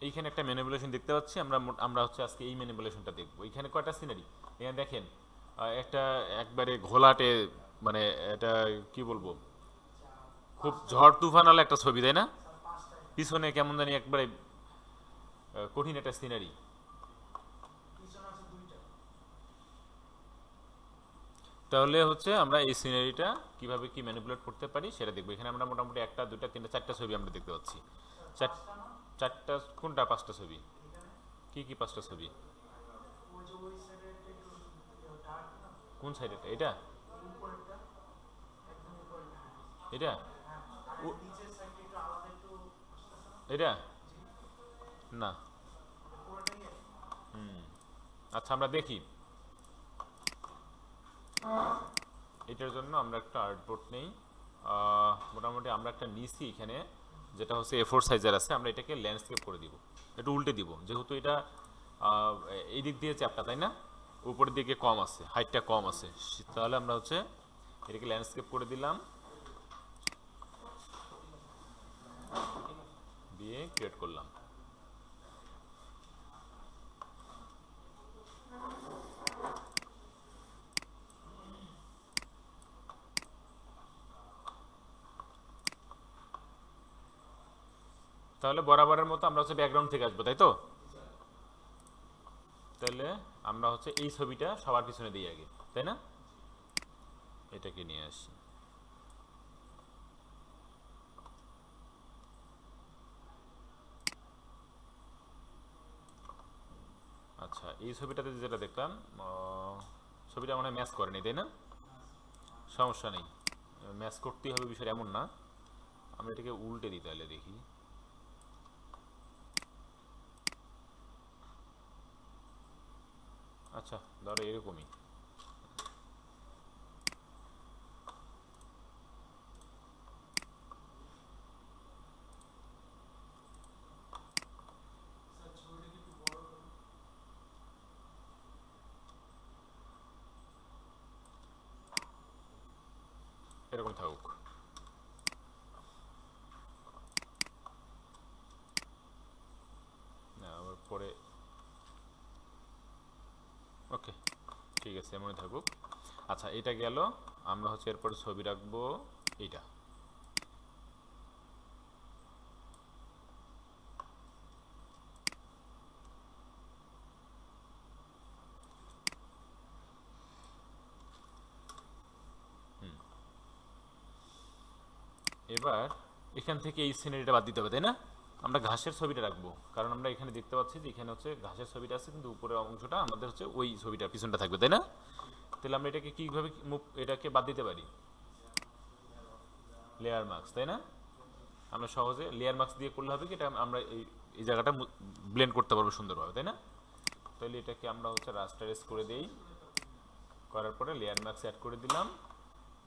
এইখানে একটা ম্যানিপুলেশন দেখতে পাচ্ছি। আমরা হচ্ছে আজকে এই ম্যানিপুলেশনটা দেখব। এখানে কয়টা সিনারি, এখানে দেখেন একটা একবারে ঘোলাটে, মানে এটা কি বলবো, খুব ঝড় তুফানালা একটা ছবি, তাই না? পিছনে কেমন জানি একবারে কঠিন একটা সিনারি। তাহলে হচ্ছে আমরা এই সিনারিটা কিভাবে কি ম্যানিপুলেট করতে পারি সেটা দেখবো। এখানে আমরা মোটামুটি একটা দুটা তিনটা চারটা ছবি আমরা দেখতে পাচ্ছি। চার- চারটা কোনটা? পাঁচটা ছবি। কি কি পাঁচটা ছবি? কোন সাইড? এটা এটা ও- এটা না। আচ্ছা আমরা দেখি। এটার জন্য আমরা একটা আর্টবোর্ড নেই। মোটামুটি আমরা একটা নিছি এখানে, যেটা হচ্ছে A4 সাইজের আছে। আমরা এটাকে ল্যান্ডস্কেপ করে দিব, একটু উল্টে দিব, যেহেতু এটা আহ, এই দিক দিয়ে চাপটা, তাই না? উপরের দিকে কম আছে, হাইটটা কম আছে। তাহলে আমরা হচ্ছে এটাকে ল্যান্ডস্কেপ করে দিলাম, দিয়ে ক্রিয়েট করলাম। তাহলে বরাবরের মতো আমরা হচ্ছে ব্যাকগ্রাউন্ড থেকে আসবো, তাই তো? তাহলে আমরা হচ্ছে এই ছবিটা সবার পিছনে দিই আগে, তাই না? এটাকে নিয়ে আসি। আচ্ছা, এই ছবিটাতে যেটা দেখলাম, ছবিটা মনে হয় ম্যাচ করেনি, তাই না? সমস্যা নেই, ম্যাচ করতেই হবে বিষয়টা এমন না। আমরা এটাকে উল্টে দিই, তাহলে দেখি। আচ্ছা, ধরো এরকমই। এরকম থাকুক। না, আবার পরে। ওকে, ঠিক আছে, এমনই থাকুক। আচ্ছা, এটা গেল। আমরা হচ্ছে এরপরে ছবি রাখবো এইটা। এবার এখান থেকে এই সিনারিটা বাদ দিতে হবে, তাই না? আমরা ঘাসের ছবিটা রাখবো, কারণ আমরা এখানে দেখতে পাচ্ছি যে এখানে হচ্ছে ঘাসের ছবিটা আছে, কিন্তু উপরের অংশটা আমাদের হচ্ছে ওই ছবিটা পিছনটা থাকবে, তাই না? তাহলে আমরা এটাকে কিভাবে এটাকে বাদ দিতে পারি? লেয়ার মার্কস, তাই না? আমরা সহজে লেয়ার মার্কস দিয়ে করলে হবে কি, এটা আমরা এই এই জায়গাটা ব্লেন্ড করতে পারবো সুন্দরভাবে, তাই না? তাহলে এটাকে আমরা হচ্ছে রাস্টারাইজ করে দেই, করার পরে লেয়ার মার্কস অ্যাড করে দিলাম।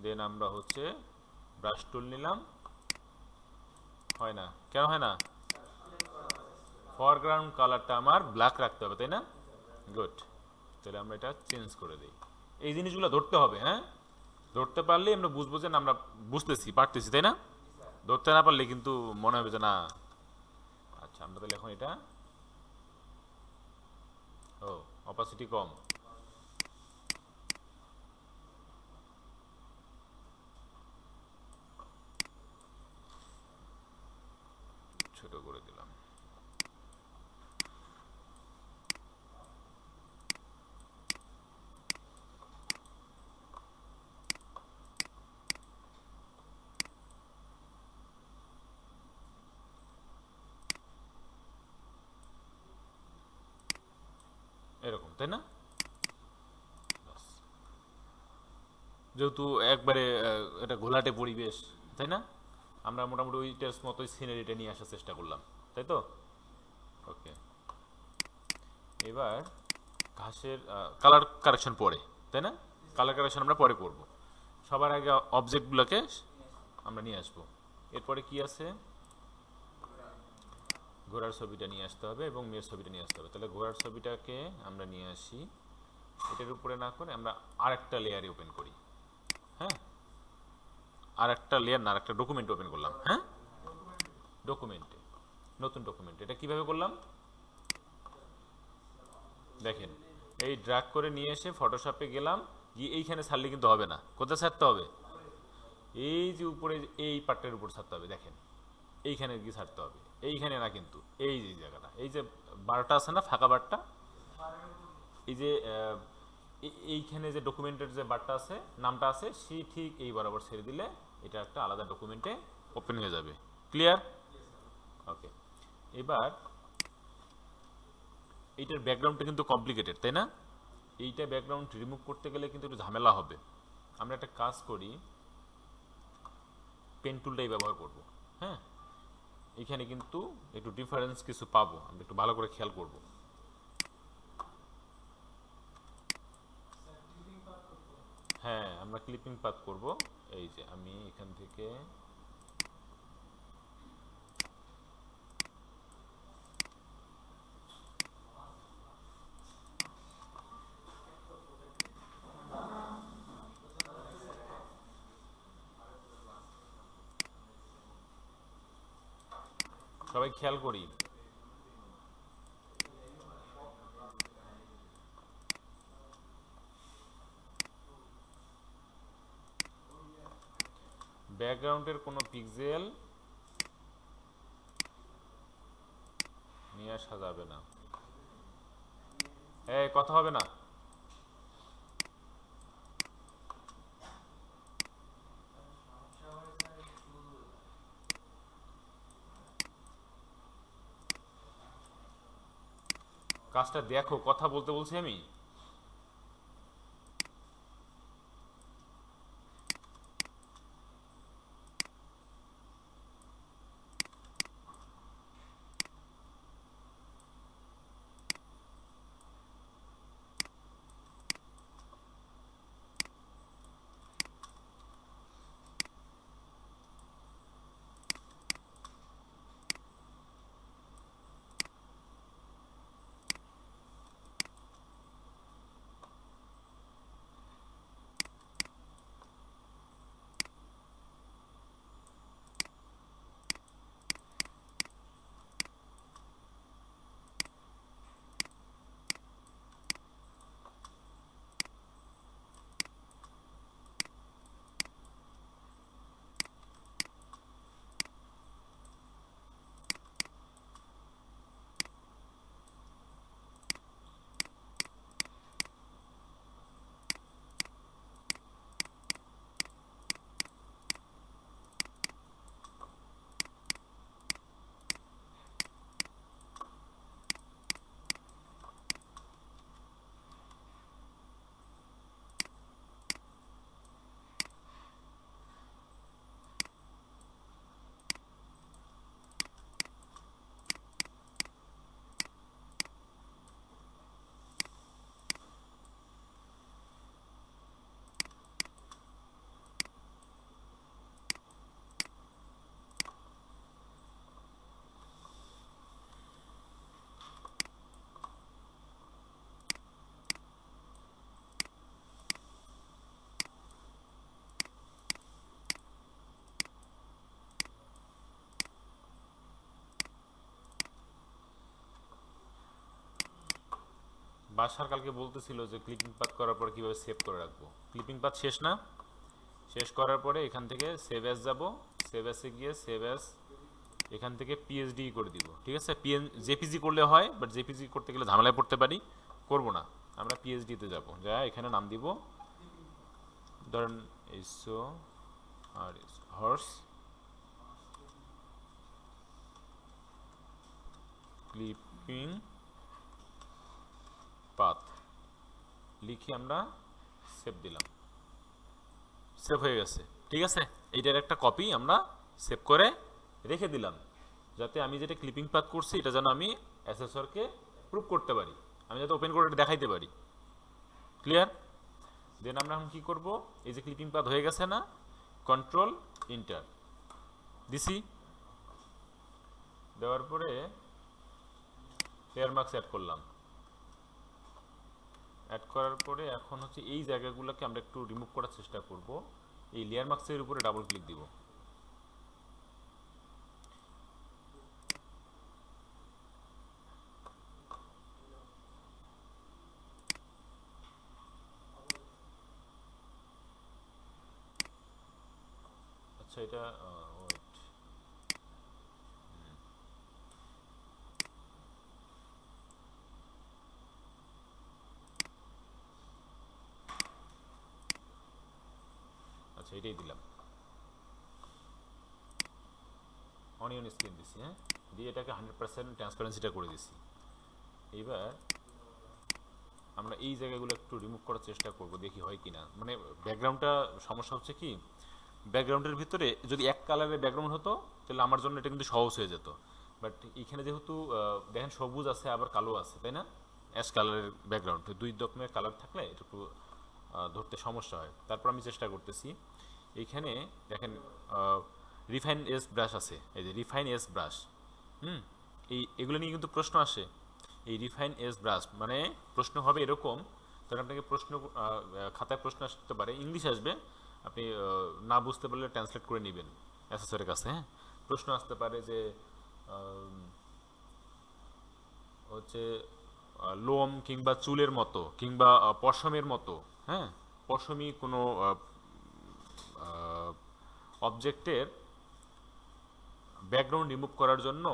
দেন আমরা হচ্ছে ব্রাশ টুল নিলাম। হয় না, কেন হয় না? ফরগ্রাউন্ড কালারটা আমার ব্ল্যাক রাখতে হবে, তাই না? গুড। তাহলে আমরা এটা চেঞ্জ করে দিই। এই জিনিসগুলো ধরতে হবে, হ্যাঁ? ধরতে পারলেই আমরা বুঝবো যে না, আমরা বুঝতেছি পারতেছি, তাই না? ধরতে না পারলে কিন্তু মনে হবে যে না। আচ্ছা, আমরা তাহলে এখন এটা, ও, অপাসিটি কম। ছোট করে দিলাম। এরকম, তাই না? বাস। যেহেতু একবারে এটা ঘোলাটে পরিবেশ, তাই না? আমরা মোটামুটি ওইটার মতোই সিনারিটা নিয়ে আসার চেষ্টা করলাম, তাই তো? ওকে। এবার ঘাসের কালার কারেকশন পরে, তাই না? কালার কারেকশন আমরা পরে করব। সবার আগে অবজেক্টগুলোকে আমরা নিয়ে আসবো। এরপরে কি আছে? ঘোড়ার ছবিটা নিয়ে আসতে হবে এবং মেয়ের ছবিটা নিয়ে আসতে হবে। তাহলে ঘোড়ার ছবিটাকে আমরা নিয়ে আসি, এটার উপরে না করে আমরা আরেকটা লেয়ারে ওপেন করি। হ্যাঁ, আরেকটা লেয়ার না, আরেকটা ডকুমেন্ট ওপেন করলাম। হ্যাঁ, ডকুমেন্টে নতুন ডকুমেন্ট। এটা কিভাবে করলাম দেখেন, এই ড্র্যাগ করে নিয়ে এসে ফটোশপে গেলাম, গিয়ে এইখানে ছাড়লে কিন্তু হবে না। কোথায় ছাড়তে হবে? এই যে উপরে এই পার্টের উপর ছাড়তে হবে। দেখেন এইখানে গিয়ে ছাড়তে হবে, এইখানে না কিন্তু এই যে জায়গাটা, এই যে বারটা আছে না ফাঁকা বারটা, এই যে এইখানে যে ডকুমেন্টের যে বারটা আছে নামটা আছে, সেই ঠিক এই বরাবর ছেড়ে দিলে এটা একটা আলাদা ডকুমেন্টে ওপেন হয়ে যাবে। ক্লিয়ার? ওকে। এবার এইটার ব্যাকগ্রাউন্ডটা কিন্তু কমপ্লিকেটেড, তাই না? এইটা ব্যাকগ্রাউন্ড রিমুভ করতে গেলে কিন্তু একটু ঝামেলা হবে। আমরা একটা কাজ করি, পেন টুলটাই ব্যবহার করব। হ্যাঁ, এখানে কিন্তু একটু ডিফারেন্স কিছু পাবো, আমরা একটু ভালো করে খেয়াল করব। হ্যাঁ, আমরা ক্লিপিং পাথ করব। এই যে আমি এখান থেকে সবাই খেয়াল করি, ব্যাকগ্রাউন্ডের কোনো পিক্সেল নিয়ে আসা যাবে না। এই কথা হবে না। কাজটা দেখো, কথা বলতে বলছি আমি। বাসার কালকে বলতেছিল যে ক্লিপিং পাথ করার পর কিভাবে সেভ করে রাখবো। ক্লিপিং পাথ শেষ না, শেষ করার পরে এখান থেকে সেভ অ্যাজ যাব, সেভ অ্যাসে গিয়ে সেভ অ্যাজ এখান থেকে পিএইচডি করে দিব। ঠিক আছে, জেপিজি করলে হয়, বাট জেপিজি করতে গেলে ঝামেলায় পড়তে পারি, করব না। আমরা পিএইচডিতে যাব, যা এখানে নাম দিব ধরেন এসো আর হর্স ক্লিপিং পাথ লিখে আমরা সেভ দিলাম, সেভ হয়ে গেছে। ঠিক আছে, এইটার একটা কপি আমরা সেভ করে রেখে দিলাম, যাতে আমি যেটা ক্লিপিং পাথ করছি এটা যেন আমি অ্যাসেসরকে প্রুভ করতে পারি, আমি যাতে ওপেন করে দেখাইতে পারি। ক্লিয়ার? দেন আমরা এখন কী করবো, এই যে ক্লিপিং পাথ হয়ে গেছে না, কন্ট্রোল ইন্টার দিছি, দেওয়ার পরে লেয়ার মার্কস অ্যাড করলাম। অ্যাড করার পরে এখন হচ্ছে এই জায়গাগুলোকে আমরা একটু রিমুভ করার চেষ্টা করব। এই লেয়ার মার্কসের উপরে ডাবল ক্লিক দিব, এটা wait, আচ্ছা এটাই দিলাম, অনিয়ন স্ক্রিন দিছি, হ্যাঁ, দিয়ে এটাকে 100% ট্রান্সপারেন্সিটা করে দিছি। এইবার আমরা এই জায়গাগুলো একটু রিমুভ করার চেষ্টা করব, দেখি হয় কি না। মানে ব্যাকগ্রাউন্ডটা সমস্যা হচ্ছে কি, ব্যাকগ্রাউন্ডের ভিতরে যদি এক কালারের ব্যাকগ্রাউন্ড হতো তাহলে আমার জন্য এটা কিন্তু সহজ হয়ে যেত। বাট এখানে যেহেতু দেখেন সবুজ আছে আবার কালো আছে, তাই না, অ্যাশ কালারের ব্যাকগ্রাউন্ড, দুই রকমের কালার থাকলে এটা একটু ধরতে সমস্যা হয়। তারপর আমি চেষ্টা করতেছি, এইখানে দেখেন রিফাইন এস ব্রাশ আছে, এই যে রিফাইন এস ব্রাশ, এগুলো নিয়ে কিন্তু প্রশ্ন আসে। এই রিফাইন এস ব্রাশ মানে প্রশ্ন হবে এরকম, তখন আপনাকে প্রশ্ন খাতায় প্রশ্ন আসতে পারে, ইংলিশ আসবে, আপনি না বুঝতে পারলে ট্রান্সলেট করে নেবেন অ্যাসেসরের কাছে, হ্যাঁ। প্রশ্ন আসতে পারে যে হচ্ছে লোম কিংবা চুলের মতো কিংবা পশমের মতো, হ্যাঁ, পশমী কোনো অবজেক্টের ব্যাকগ্রাউন্ড রিমুভ করার জন্য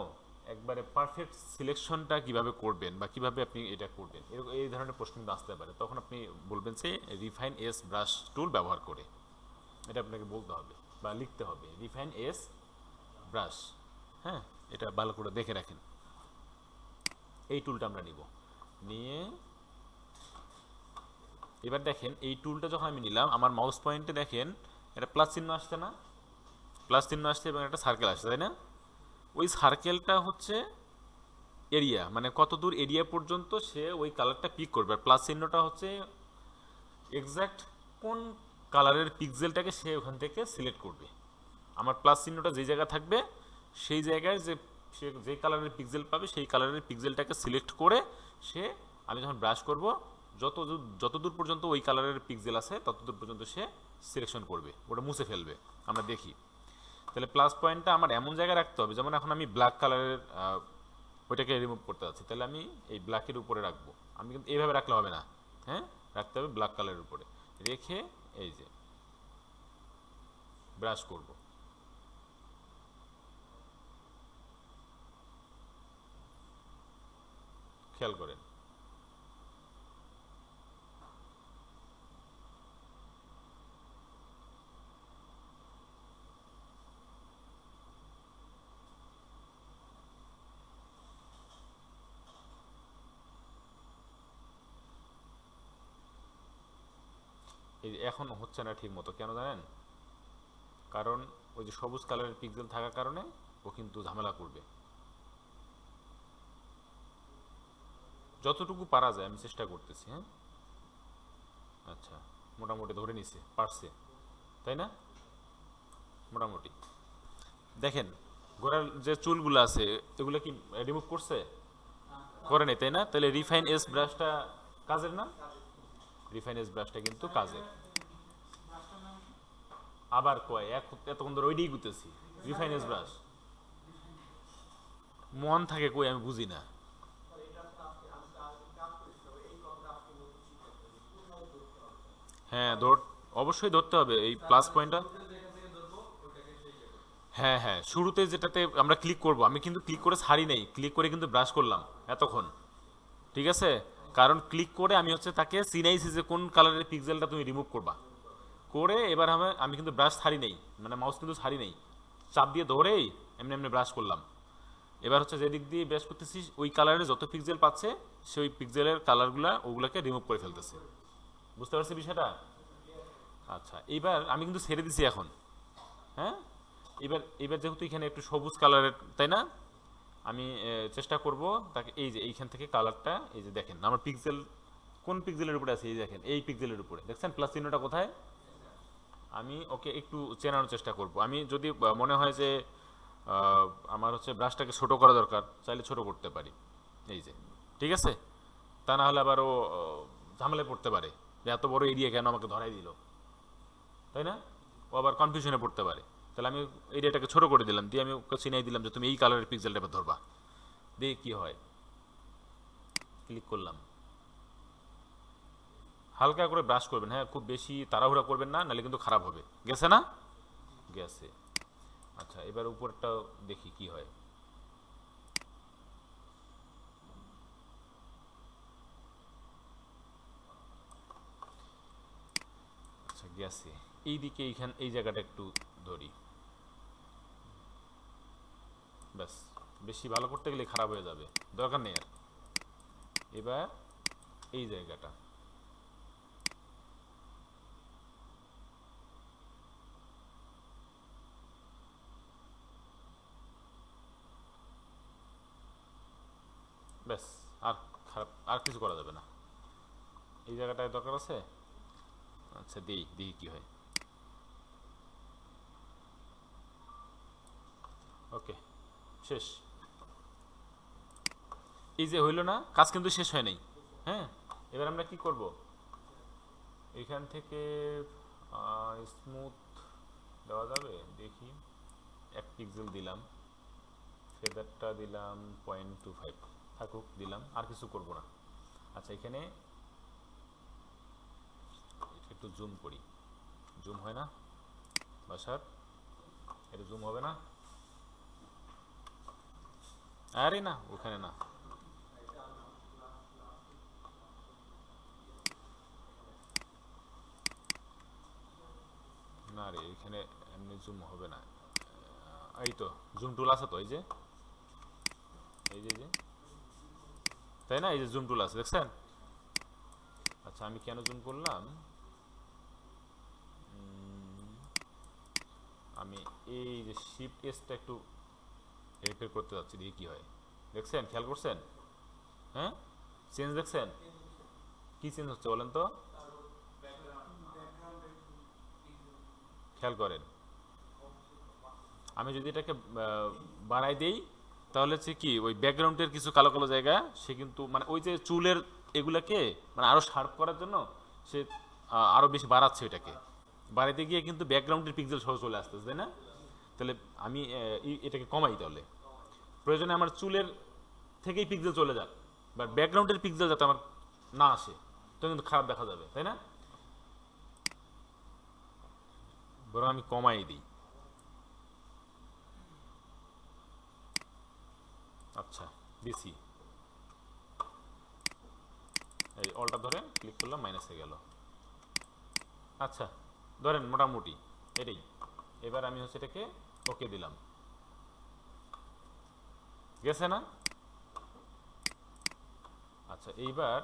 একবারে পারফেক্ট সিলেকশনটা কিভাবে করবেন বা কিভাবে আপনি এটা করবেন, এই ধরনের প্রশ্ন কিন্তু আসতে পারে। তখন আপনি বলবেন যে রিফাইন এস ব্রাশ টুল ব্যবহার করে, এটা আপনাকে বলতে হবে বা লিখতে হবে, রিফাইন এস ব্রাশ, হ্যাঁ, এটা ভালো করে দেখে রাখেন। এই টুলটা আমরা নিব, নিয়ে এবার দেখেন এই টুলটা যখন আমি নিলাম, আমার মাউস পয়েন্টে দেখেন এটা প্লাস চিহ্ন আসছে না, প্লাস চিহ্ন আসছে এবং একটা সার্কেল আসছে, তাই না। ওই সার্কেলটা হচ্ছে এরিয়া, মানে কত দূর এরিয়া পর্যন্ত সে ওই কালারটা পিক করবে, আর প্লাস চিহ্নটা হচ্ছে এক্স্যাক্ট কোন কালারের পিক্সেলটাকে সে ওখান থেকে সিলেক্ট করবে। আমার প্লাস চিহ্নটা যে জায়গা থাকবে সেই জায়গায় যে সে যে কালারের পিক্সেল পাবে সেই কালারের পিক্সেলটাকে সিলেক্ট করে সে, আমি যখন ব্রাশ করব যতদূর পর্যন্ত ওই কালারের পিক্সেল আছে ততদূর পর্যন্ত সে সিলেকশন করবে, ওটা মুছে ফেলবে। আমরা দেখি তাহলে প্লাস পয়েন্টটা আমার এমন জায়গায় রাখতে হবে, যেমন এখন আমি ব্ল্যাক কালারের ওইটাকে রিমুভ করতে যাচ্ছি, তাহলে আমি এই ব্ল্যাকের উপরে রাখবো। আমি কিন্তু এইভাবে রাখলে হবে না, হ্যাঁ, রাখতে হবে ব্ল্যাক কালারের উপরে রেখে এই যে ব্রাশ করব। খেয়াল করেন এই এখন হচ্ছে না ঠিক মতো, কেন জানেন, কারণ ওই যে সবুজ কালারের পিক্সেল থাকার কারণে ও কিন্তু ঝামেলা করবে। যতটুকু পারা যায় আমি চেষ্টা করতেছি, হ্যাঁ। আচ্ছা, মোটামুটি ধরে নিছে, পারছে, তাই না, মোটামুটি। দেখেন ঘোড়ার যে চুলগুলো আছে এগুলো কি রিমুভ করছে, করে নেই, তাই না। তাহলে রিফাইন এস ব্রাশটা কাজের না, রিফাইন এস ব্রাশটা কিন্তু কাজের। আবার কয় এতক্ষণ ধরে ওইটাই গুতেছি, রিফাইন এস ব্রাশ মন থাকে কই আমি বুঝি না। হ্যাঁ অবশ্যই ধরতে হবে এই প্লাস পয়েন্টটা। হ্যাঁ হ্যাঁ, শুরুতে যেটাতে আমরা ক্লিক করব, আমি কিন্তু ক্লিক করে ছাড়ি নাই, ক্লিক করে কিন্তু ব্রাশ করলাম এতক্ষণ, ঠিক আছে। কারণ ক্লিক করে আমি হচ্ছে তাকে চিনাইছি যে কোন কালারের পিক্সেলটা তুমি রিমুভ করবা, করে এবার আমি কিন্তু ব্রাশ ছাড়ি নেই, মানে মাউস কিন্তু ছাড়ি নেই, চাপ দিয়ে ধরেই এমনি এমনি ব্রাশ করলাম। এবার হচ্ছে যেদিক দিয়ে ব্রাশ করতেছি ওই কালারের যত পিক্সেল পাচ্ছে সেই পিক্সেলের কালারগুলা ওগুলোকে রিমুভ করে ফেলতেছে। বুঝতে পারছি বিষয়টা। আচ্ছা এইবার আমি কিন্তু ছেড়ে দিছি এখন, হ্যাঁ। এবার এবার যেহেতু এখানে একটু সবুজ কালারের, তাই না, আমি চেষ্টা করব তাকে এই যে এইখান থেকে কালারটা, এই যে দেখেন আমার পিক্সেল কোন পিক্সেলের উপরে আছে, এই দেখেন এই পিক্সেলের উপরে দেখছেন প্লাস চিহ্নটা কোথায়, আমি ওকে একটু চেনানোর চেষ্টা করব। আমি যদি মনে হয় যে আমার হচ্ছে ব্রাশটাকে ছোট করা দরকার, চাইলে ছোট করতে পারি, এই যে, ঠিক আছে। তা না হলে আবার ও ঝামেলায় পড়তে পারে যে এত বড় এরিয়া কেন আমাকে ধরাই দিল, তাই না, ও আবার কনফিউশনে পড়তে পারে। তাহলে আমি এরিয়াটাকে ছোট করে দিলাম, দিয়ে আমি ওকে চিনাই দিলাম যে তুমি এই কালারের পিক্সেলটা এবার ধরবা, দিয়ে কি হয়, ক্লিক করলাম। হালকা করে ব্রাশ করবেন, হ্যাঁ, খুব বেশি তাড়াহুড়া করবেন না, নাহলে কিন্তু খারাপ হবে। গেছে না, গেছে। আচ্ছা এবার উপরটাও দেখি কি হয়। আচ্ছা গেছে, এইদিকে এই জায়গাটা একটু ধরি, ব্যাস। বেশি ভালো করতে গেলে খারাপ হয়ে যাবে, দরকার নেই আর। এবার এই জায়গাটা ব্যাস, আর খারাপ আর কিছু করা যাবে না। এই জায়গাটায় দরকার আছে। আচ্ছা দিই দেখি কি হয়। ওকে, শেষ। এই যে হইল না, কাজ কিন্তু শেষ হয় নাই। হ্যাঁ, এবার আমরা কি করব, এখান থেকে স্মুথ দেওয়া যাবে দেখি। 1 পিক্সেল দিলাম, ফেদারটা দিলাম 0.25, থাকুক দিলাম, আর কিছু করব না। আচ্ছা এখানে একটু জুম করি, জুম হয় না বাসার, এটা জুম হবে না, আরে না ওখানে না, না রে এখানে এমনি জুম হবে না। এই তো জুম টুল আছে তো, এই যে এই যে তাই না, এই যে জুম টুল আছে দেখছেন। আচ্ছা আমি কেন জুম করলাম, আমি এই যে শিফট এসটা একটু হেরফের করতে যাচ্ছি, দেখি কি হয়। দেখছেন, খেয়াল করছেন? হ্যাঁ, চেঞ্জ দেখছেন? কি চেঞ্জ হচ্ছে বলেন তো, খেয়াল করেন। আমি যদি এটাকে বাড়াই দেই, তাহলে হচ্ছে কি ওই ব্যাকগ্রাউন্ডের কিছু কালো কালো জায়গা সে কিন্তু মানে ওই যে চুলের এগুলাকে মানে আরো শার্প করার জন্য সে আরো বেশি বাড়াচ্ছে ওইটাকে। বাড়াইতে গিয়ে কিন্তু ব্যাকগ্রাউন্ডের পিক্সেল সহ চলে আসতেছে, তাই না? তাহলে আমি এটাকে কমাই, তাহলে প্রয়োজনে আমার চুলের থেকেই পিক্সেল চলে যাক, বাট ব্যাকগ্রাউন্ডের পিক্সেল যাতে আমার না আসে, তো কিন্তু খারাপ দেখা যাবে, তাই না? বরং আমি কমাই দিই। আচ্ছা দিছি, এই অলটা ধরে ক্লিক করলাম, মাইনাসে গেল। আচ্ছা ধরেন মোটামুটি এটাই। এবার আমি হচ্ছে এটাকে ওকে দিলাম, গেছে না? আচ্ছা এইবার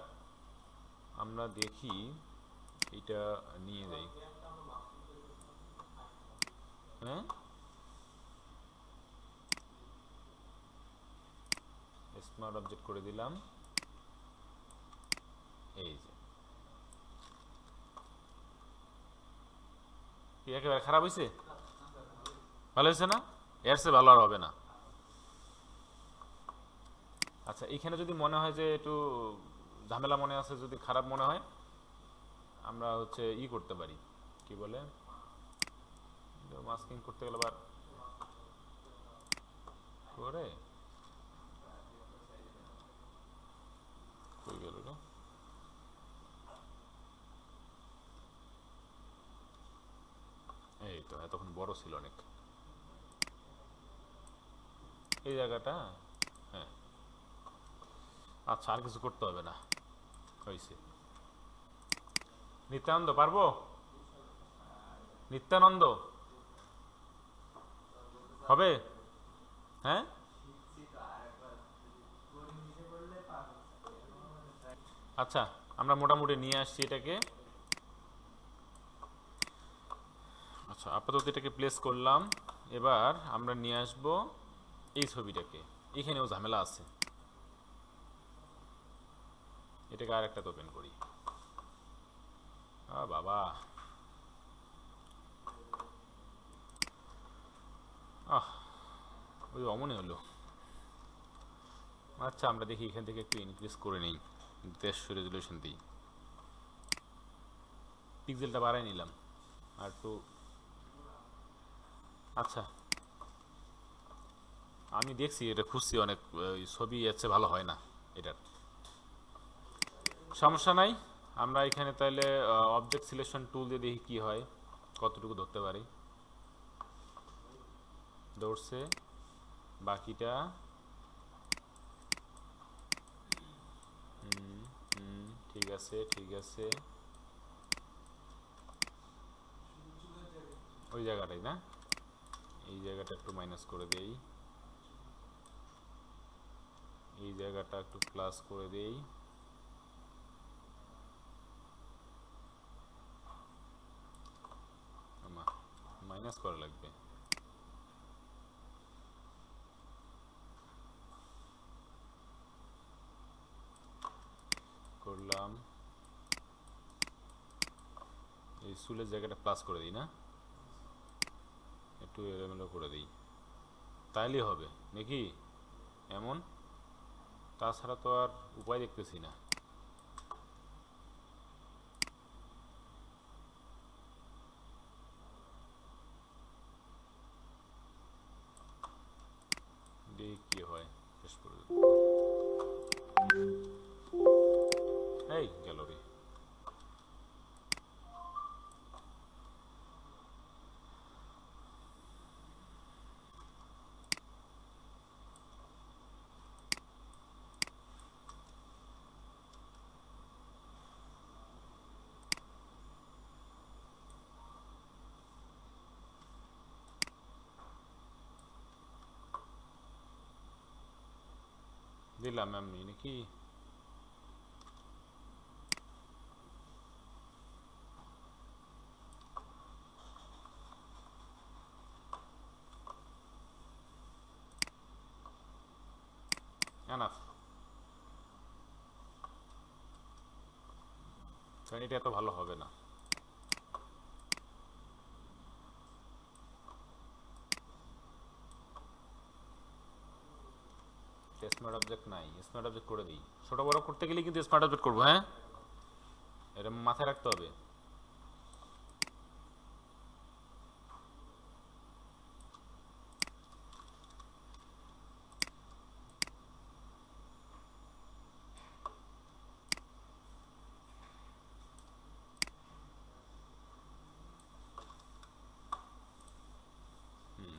আমরা দেখি এটা নিয়ে যাই। হ্যাঁ, স্মার্ট অবজেক্ট করে দিলাম, এই যে কি একেবারে খারাপ হয়েছে? ভালো হয়েছে না? এর চেয়ে ভালো আর হবে না। আচ্ছা এইখানে যদি মনে হয় যে একটু ঝামেলা মনে আছে, যদি খারাপ মনে হয়, আমরা হচ্ছে করতে পারি, কি বলে, মাস্কিং করতে গেলে আবার করে কই গেল রে, এই তো এতক্ষণ বড় ছিল অনেক এই জায়গাটা। হ্যাঁ, আচ্ছা আর কিছু করতে হবে না, হয়েছে। নিত্যানন্দ পারবো? নিত্যানন্দ হবে? হ্যাঁ, আচ্ছা আমরা মোটামুটি নিয়ে আসছি এটাকে। আচ্ছা আপাতত এটাকে প্লেস করলাম। এবার আমরা নিয়ে আসবো এই ছবিটাকে, এখানেও ঝামেলা আছে, এটাকে আর একটা ওপেন করি। বাবা, আহ ওই অমনে হলো। আচ্ছা আমরা দেখি এখান থেকে একটু ইনক্রিজ করে নিই, 1300 রেজুলেশন দিই, পিক্সেলটা বাড়াই নিলাম আর একটু। আচ্ছা আমি দেখছি এটা, খুঁজছি অনেক ছবি আছে ভালো হয় না এটার, সমস্যা নাই। আমরা এখানে তাহলে অবজেক্ট সিলেকশন টুল দিয়ে দেখি কি হয়, কতটুকু ধরতে পারি। ধরছে, বাকিটা ঠিক আছে ঠিক আছে, ওই জায়গাটাই না, এই জায়গাটা একটু মাইনাস করে দেই, এই জায়গাটা একটু প্লাস করে দেই, মাইনাস করা লাগবে, করলাম, এই চুলের জায়গাটা প্লাস করে দিই না, একটু এলোমেলো করে দিই, তাইলেই হবে নাকি এমন, তাছাড়া তো আর উপায় দেখতেছি না। দেখি কি হয় শেষ পর্যন্ত। এই গেল রে, দিলাম এমনি নাকি, এনাফ, কারণ এটা এত ভালো হবে না। স্মার্ট অবজেক্ট নাই, স্মার্ট অবজেক্ট করে দিই, ছোট বড় করতে গেলে কিন্তু স্মার্ট অবজেক্ট করবো, হ্যাঁ এটা মাথায় রাখতে হবে।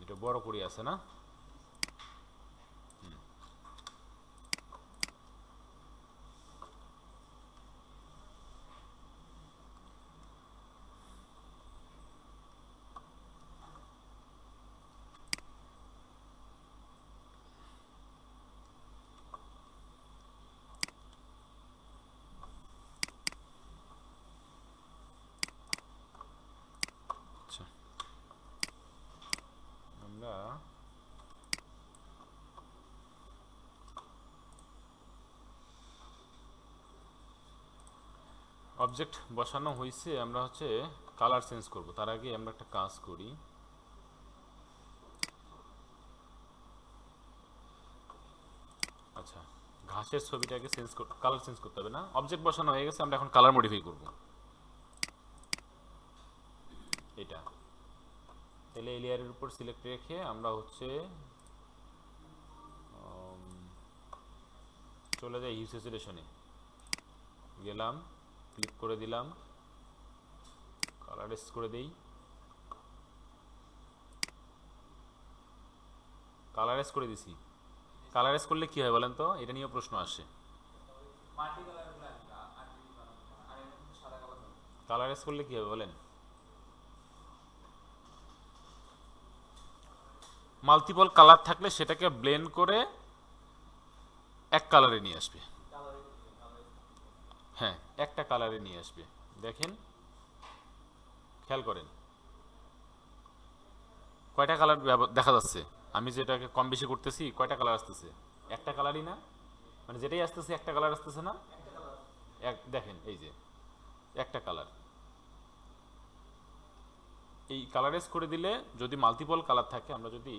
এটা বড় করে আছে না, আচ্ছা আমরা অবজেক্ট বসানো হয়েছে, আমরা হচ্ছে কালার চেঞ্জ করব, তার আগে আমরা একটা কাজ করি, আচ্ছা ঘাসের ছবিটাকে কালার চেঞ্জ করতে হবে না, অবজেক্ট বসানো হয়ে গেছে, আমরা এখন কালার মডিফাই করব এটা। তাহলে এই লেয়ারের উপর সিলেক্ট রেখে আমরা হচ্ছে চলে যাই হিউ স্যাচুরেশনে, গেলাম ক্লিক করে দিলাম, কালারেস করে দেই, কালারেস করে দিছি। কালারেস করলে কি হয় বলেন তো, এটা নিয়েও প্রশ্ন আসে। কালারেস করলে কি হবে বলেন, মাল্টিপল কালার থাকলে সেটাকে ব্লেন্ড করে এক কালারে নিয়ে আসবে, হ্যাঁ একটা কালারে নিয়ে আসবে। দেখেন খেয়াল করেন কয়টা কালার দেখা যাচ্ছে, আমি যেটাকে কম বেশি করতেছি কয়টা কালার আসতেছে, একটা কালারই না, মানে যেটাই আসতেছে একটা কালার আসতেছে না, দেখেন এই যে একটা কালার। এই কালারেস করে দিলে যদি মাল্টিপল কালার থাকে, আমরা যদি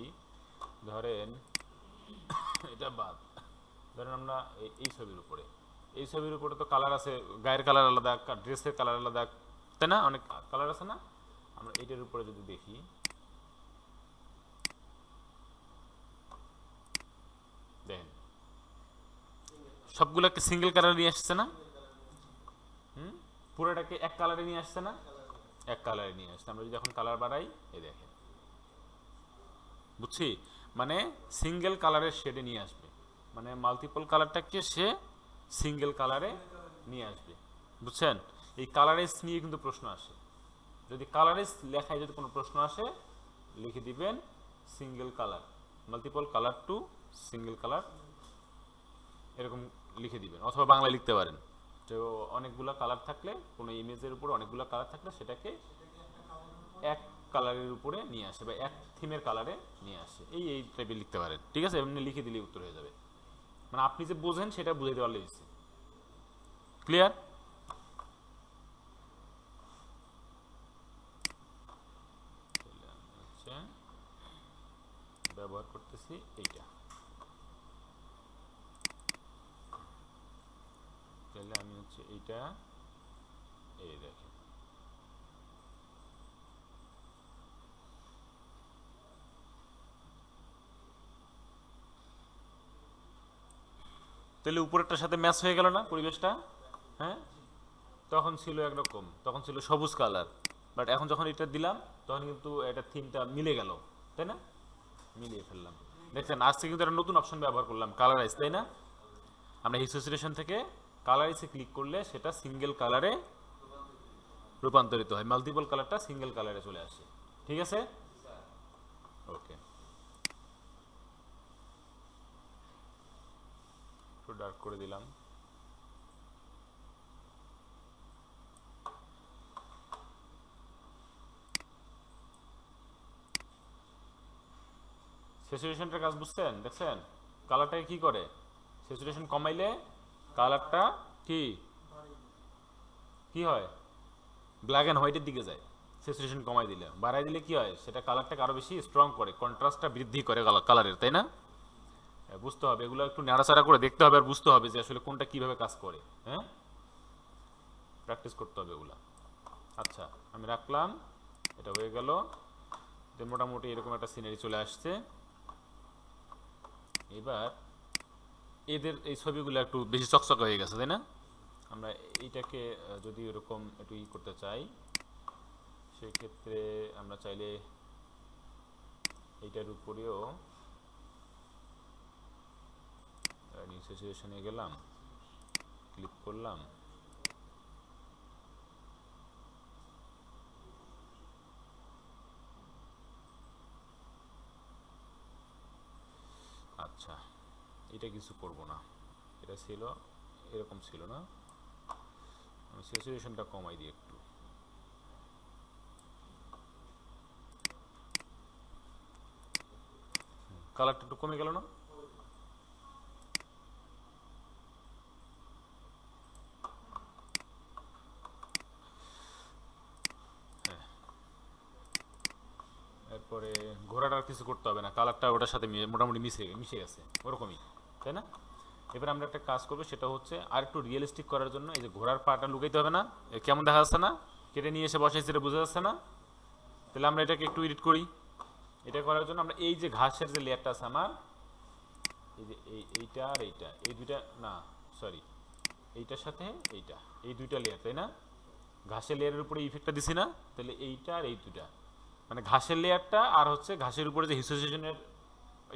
ধরেন এটা বাদ, ধরেন আমরা এই ছবির উপরে, এই ছবির উপরে তো কালার আছে, গায়ের কালার আলাদা, ড্রেসের কালার আলাদা, তাই না, অনেক কালার আছে না, আমরা এইটার উপরে যদি দেখি, দেখেন সবগুলোকে সিঙ্গেল কালার নিয়ে আসছে না, পুরোটাকে এক কালারে নিয়ে আসছে না, এক কালারে নিয়ে আসছে। আমরা যদি এখন কালার বাড়াই, এই দেখেন বুঝছি, মানে সিঙ্গেল কালারের শেডে নিয়ে আসবে, মানে মাল্টিপল কালারটাকে সে সিঙ্গেল কালারে নিয়ে আসবে, বুঝছেন? এই কালারেস নিয়ে কিন্তু প্রশ্ন আসে, যদি কালারেস লেখায় যদি কোনো প্রশ্ন আসে লিখে দিবেন single colour, multiple colour to single colour, এরকম লিখে দিবেন, অথবা বাংলায় লিখতে পারেন। তো অনেকগুলো কালার থাকলে, কোনো ইমেজের উপর অনেকগুলো কালার থাকলে সেটাকে এক কালারের উপরে নিয়ে আসে বা এক থিমের কালারে নিয়ে আসে, এই টাইপের লিখতে পারেন, ঠিক আছে? এমনি লিখে দিলে উত্তর হয়ে যাবে, মানে আপনি যে বোঝেন সেটা বুঝাইতে পারলে হয়েছে। ক্লিয়ার? ব্যবহার করতেছি এইটা, তাহলে আমি হচ্ছে এইটা, এই দেখেন তাহলে উপরেরটার সাথে ম্যাচ হয়ে গেল না পরিবেশটা? হ্যাঁ, তখন ছিল একরকম, তখন ছিল সবুজ কালার, বাট এখন যখন এটা দিলাম তখন কিন্তু এটা থিমটা মিলে গেল, তাই না? মিলিয়ে ফেললাম, দেখছেন? আজকে কিন্তু একটা নতুন অপশন ব্যবহার করলাম, কালারাইজ, তাই না? আমরা হিসোসিয়েশন থেকে কালারাইজে ক্লিক করলে সেটা সিঙ্গেল কালারে রূপান্তরিত হয়, মাল্টিপল কালারটা সিঙ্গেল কালারে চলে আসে, ঠিক আছে? ওকে, একটু ডার্ক করে দিলাম। স্যাচুরেশনটার কাজ বুঝছেন? দেখছেন কালারটাকে কি করে? স্যাচুরেশন কমাইলে কালারটা কি কি হয়? ব্ল্যাক অ্যান্ড হোয়াইটের দিকে যায়। স্যাচুরেশন কমাই দিলে, বাড়াই দিলে কি হয়? সেটা কালারটাকে আরো বেশি স্ট্রং করে, কন্ট্রাস্টটা বৃদ্ধি করে কালারের, তাই না? বুঝতে হবে এগুলো, একটু নাড়াচাড়া করে দেখতে হবে আর বুঝতে হবে যে আসলে কোনটা কিভাবে কাজ করে। হ্যাঁ, প্র্যাকটিস করতে হবে এগুলা। আচ্ছা, আমি রাখলাম, এটা হয়ে গেল। মোটামুটি এরকম একটা সিনারি চলে আসছে। এবার এদের এই ছবিগুলো একটু বেশি চকচকে হয়ে গেছে, তাই না? আমরা এইটাকে যদি এরকম একটু ই করতে চাই, সেক্ষেত্রে আমরা চাইলে এইটার উপরেও নিউ স্যাচুরেশনে গেলাম, ক্লিক করলাম, আচ্ছা এটা কিছু করব না, এটা ছিল এরকম ছিল না, আমি স্যাচুরেশনটা কমাই দিই একটু, কালারটা একটু কমে গেল না? হ্যাঁ, এরপরে ঘোড়াটা আর কিছু করতে হবে না, কালারটা ওটার সাথে মোটামুটি মিশে গেছে ওরকমই, তাই না? এবার আমরা একটা কাজ করবো, সেটা হচ্ছে আর একটু রিয়েলিস্টিক করার জন্য এই যে ঘোড়ার পাটা লুকাইতে হবে না, কেমন দেখা যাচ্ছে না? কেটে নিয়ে এসে বসাইছে, এটা বোঝা যাচ্ছে না? তাহলে আমরা এটাকে একটু এডিট করি। এটা করার জন্য আমরা এই যে ঘাসের যে লেয়ারটা আছে আমার, এই যে এইটা আর এইটা, এই দুইটা না সরি, এইটার সাথে এইটা, এই দুইটা লেয়ার, তাই না? ঘাসের লেয়ারের উপরে ইফেক্টটা দিছি না? তাহলে এইটা আর এই দুইটা, মানে ঘাসের লেয়ারটা আর হচ্ছে ঘাসের উপরে যে হিসোসিয়েশনের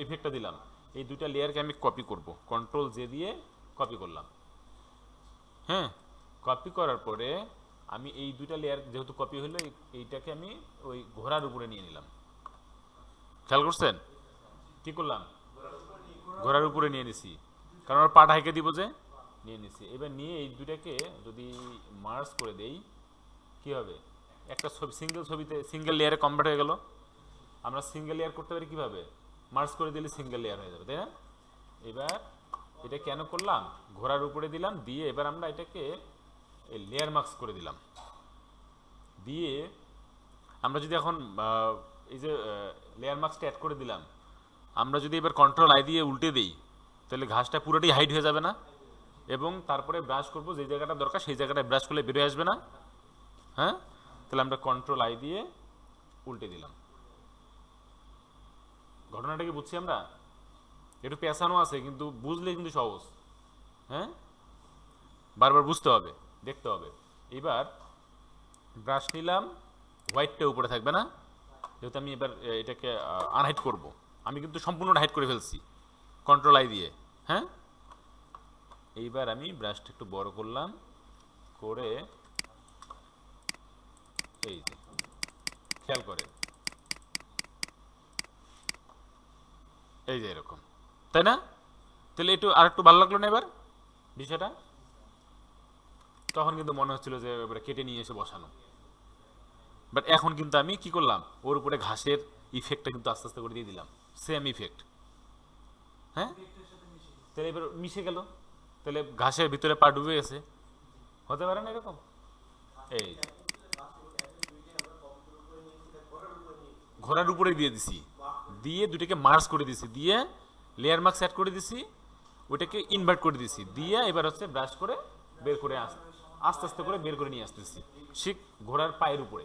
ইফেক্টটা দিলাম, এই দুইটা লেয়ারকে আমি কপি করব, কন্ট্রোল জে দিয়ে কপি করলাম। হ্যাঁ, কপি করার পরে আমি এই দুইটা লেয়ার যেহেতু কপি হলো, এইটাকে আমি ওই ঘোড়ার উপরে নিয়ে নিলাম। খেয়াল করছেন কি করলাম? ঘোড়ার উপরে নিয়ে নিছি, কারণ ওর পাটা হেঁকে দিব যে, নিয়ে নিছি। এবার নিয়ে এই দুইটাকে যদি মার্জ করে দেই কি হবে? একটা ছবি, সিঙ্গেল ছবিতে সিঙ্গেল লেয়ারে কনভার্ট হয়ে গেল। আমরা সিঙ্গেল লেয়ার করতে পারি কিভাবে? মার্জ করে দিলে সিঙ্গেল লেয়ার হয়ে যাবে, তাই না? এবার এটা কেন করলাম? ঘোড়ার উপরে দিলাম, দিয়ে এবার আমরা এটাকে লেয়ার মার্কস করে দিলাম। দিয়ে আমরা যদি এখন এই যে লেয়ার মার্কসটা অ্যাড করে দিলাম, আমরা যদি এবার কন্ট্রোল আই দিয়ে উল্টে দিই, তাহলে ঘাসটা পুরোটাই হাইড হয়ে যাবে না? এবং তারপরে ব্রাশ করব, যে জায়গাটা দরকার সেই জায়গাটায় ব্রাশ করলে বেরিয়ে আসবে না? হ্যাঁ, তাহলে আমরা কন্ট্রোল আই দিয়ে উল্টে দিলাম। ঘটনাটা কি বুঝছি আমরা? একটু পেঁচানো আছে, কিন্তু বুঝলে কিন্তু সহজ। হ্যাঁ, বারবার বুঝতে হবে, দেখতে হবে। এবার ব্রাশ নিলাম, হোয়াইটটা উপরে থাকবে না, যেহেতু আমি এবার এটাকে আনহাইড করব, আমি কিন্তু সম্পূর্ণ হাইড করে ফেলছি কন্ট্রোল আই দিয়ে। হ্যাঁ, এইবার আমি ব্রাশটা একটু বড় করলাম, করে এই যে খেয়াল করে এই যে এরকম, তাই না? তাহলে একটু আর একটু ভালো লাগলো না এবার বিষয়টা? তখন কিন্তু মনে হচ্ছিল যে এবারে কেটে নিয়ে এসে বসানো, বাট এখন কিন্তু আমি কি করলাম, ওর উপরে ঘাসের ইফেক্টটা কিন্তু আস্তে আস্তে করে দিয়ে দিলাম, সেম ইফেক্ট। হ্যাঁ, তাহলে এবার মিশে গেল, তাহলে ঘাসের ভিতরে পা ডুবে গেছে। হতে পারে না এরকম? এই ঘোড়ার উপরে দিয়ে দিছি, দিয়ে দুটাকে মার্জ করে দিছি, দিয়ে লেয়ার মার্ক সেট করে দিছি, ওইটাকে ইনভার্ট করে দিছি, দিয়ে এবার হচ্ছে ব্রাশ করে বের করে আস্তে আস্তে করে বের করে নিয়ে আসতেছি ঠিক ঘোড়ার পায়ের উপরে।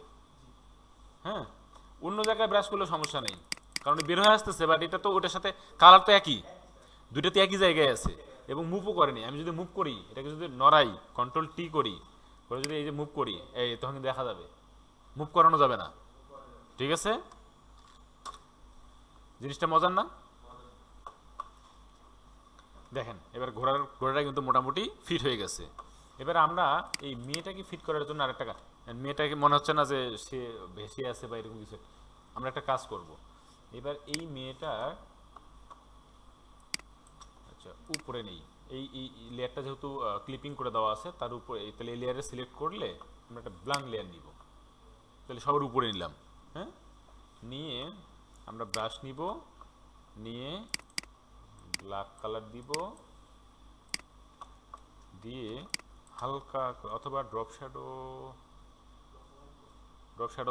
হ্যাঁ, অন্য জায়গায় ব্রাশ করলে সমস্যা নেই, কারণ বের হয়ে আসতেছে, বাট এটা তো ওটার সাথে কালার তো একই, দুইটাতে একই জায়গায় আছে এবং মুভও করেনি। আমি যদি মুভ করি, এটাকে যদি নড়াই, কন্ট্রোল টি করি, করে যদি এই যে মুভ করি, এই তখন কিন্তু দেখা যাবে, মুভ করানো যাবে না। ঠিক আছে, জিনিসটা মজার না? দেখেন এবার ঘোড়াটা কিন্তু মোটামুটি ফিট হয়ে গেছে। এবার আমরা এই মেয়েটাকে ফিট করার জন্য আরেকটা মেয়েটাকে মনে হচ্ছে না যে সে ভেসে আছে বা এরকম কিছু, আমরা একটা কাজ করব। এবার এই মেয়েটার আচ্ছা উপরে নেই, এই লেয়ারটা যেহেতু ক্লিপিং করে দেওয়া আছে তার উপরে, তাহলে এই লেয়ারে সিলেক্ট করলে আমরা একটা ব্ল্যাঙ্ক লেয়ার নিব, তাহলে সবার উপরে নিলাম। হ্যাঁ, নিয়ে আমরা ব্রাশ নিব, নিয়ে ব্ল্যাক কালার দিব, দিয়ে হালকা অথবা ড্রপ শ্যাডো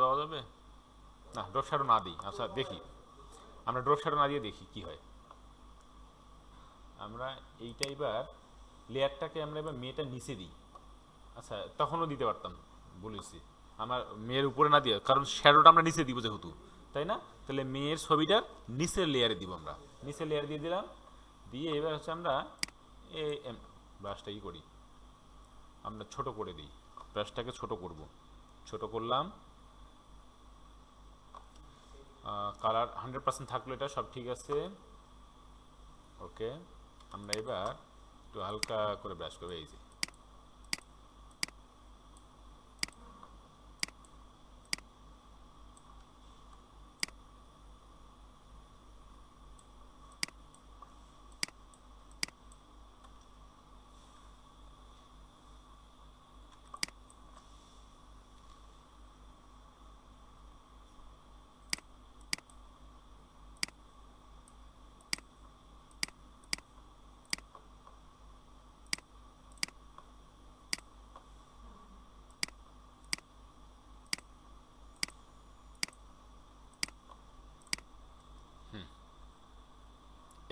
দেওয়া যাবে না, ড্রপ শ্যাডো না দিই। আচ্ছা দেখি, আমরা ড্রপ শ্যাডো না দিয়ে দেখি কি হয়। আমরা এইটা এবার লেয়ারটাকে আমরা এবার মেয়েটার নিচে দিই। আচ্ছা তখনও দিতে পারতাম, বলেছি আমার মেয়ের উপরে না দিয়ে, কারণ শ্যাডোটা আমরা নিচে দিব যেহেতু, তাই না? তাহলে মেয়ের ছবিটার নিচের লেয়ারে দিব, আমরা নিচের লেয়ার দিয়ে দিলাম। দিয়ে এবার হচ্ছে আমরা ব্রাশটা ই করি, আমরা ছোট করে দিই, ব্রাশটাকে ছোট করব, ছোট করলাম। কালার 100% থাকলো, এটা সব ঠিক আছে। ওকে, আমরা এবার একটু হালকা করে ব্রাশ করবো, এই যে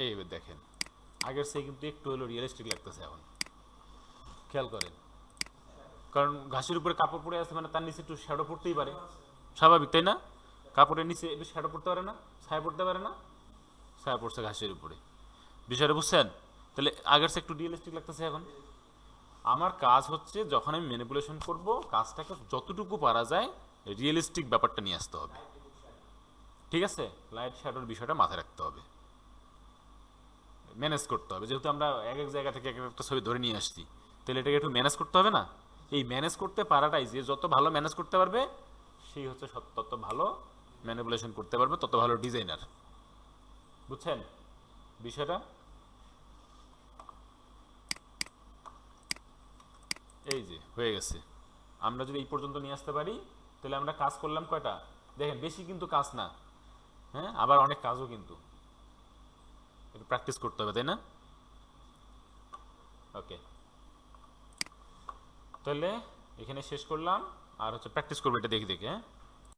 এই এবার দেখেন আগের চেয়ে কিন্তু একটু হলো রিয়েলিস্টিক লাগতেছে এখন, খেয়াল করেন। কারণ ঘাসের উপরে কাপড় পরে আছে মানে তার নিচে একটু শ্যাডো পড়তেই পারে, স্বাভাবিক তাই না? কাপড়ের নিচে একটু শ্যাডো পড়তে পারে না, ছায়া পড়তে পারে না, ছায়া পড়ছে ঘাসের উপরে, বিষয়টা বুঝছেন? তাহলে আগের চেয়ে একটু রিয়েলিস্টিক লাগতেছে এখন। আমার কাজ হচ্ছে যখন আমি ম্যানিপুলেশন করব, কাজটাকে যতটুকু পারা যায় রিয়েলিস্টিক ব্যাপারটা নিয়ে আসতে হবে। ঠিক আছে, লাইট শ্যাডোর বিষয়টা মাথায় রাখতে হবে, ম্যানেজ করতে হবে, যেহেতু আমরা এক এক জায়গা থেকে এক একটা ছবি ধরে নিয়ে আসছি, তাহলে এটাকে একটু ম্যানেজ করতে হবে না? এই ম্যানেজ করতে পারাটাই, যে যত ভালো ম্যানেজ করতে পারবে সেই হচ্ছে তত ভালো ম্যানিপুলেশন করতে পারবে, তত ভালো ডিজাইনার। বুঝছেন বিষয়টা? এই যে হয়ে গেছে, আমরা যদি এই পর্যন্ত নিয়ে আসতে পারি তাহলে আমরা কাজ করলাম কয়টা দেখেন, বেশি কিন্তু কাজ না, হ্যাঁ আবার অনেক কাজও কিন্তু, একটু প্র্যাকটিস করতে হবে, তাই না? ওকে, তাহলে এখানে শেষ করলাম, আর হচ্ছে প্র্যাকটিস করবো এটা দেখে দেখে। হ্যাঁ।